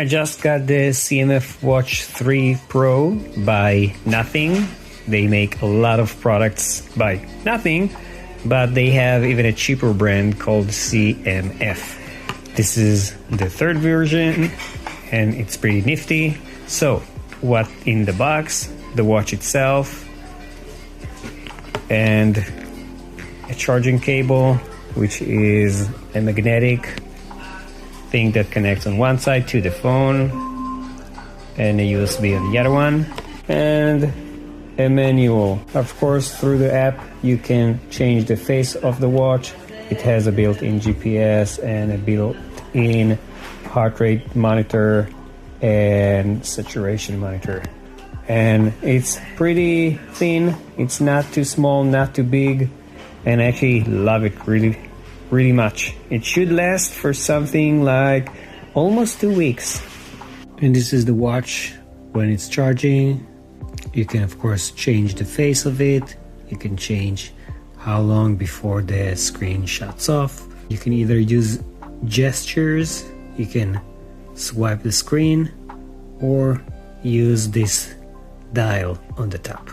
I just got the CMF Watch 3 Pro by Nothing. They make a lot of products by Nothing, but they have even a cheaper brand called CMF. This is the third version and it's pretty nifty. So, what in the box? The watch itself and a charging cable, which is a magnetic thing that connects on one side to the phone, and a USB on the other one, and a manual. Of course, through the app you can change the face of the watch. It has a built-in GPS and a built-in heart rate monitor and saturation monitor. And it's pretty thin, it's not too small, not too big, and I actually love it really much. It should last for something like almost 2 weeks. And this is the watch when it's charging. You can of course change the face of it. You can change how long before the screen shuts off. You can either use gestures, you can swipe the screen, or use this dial on the top.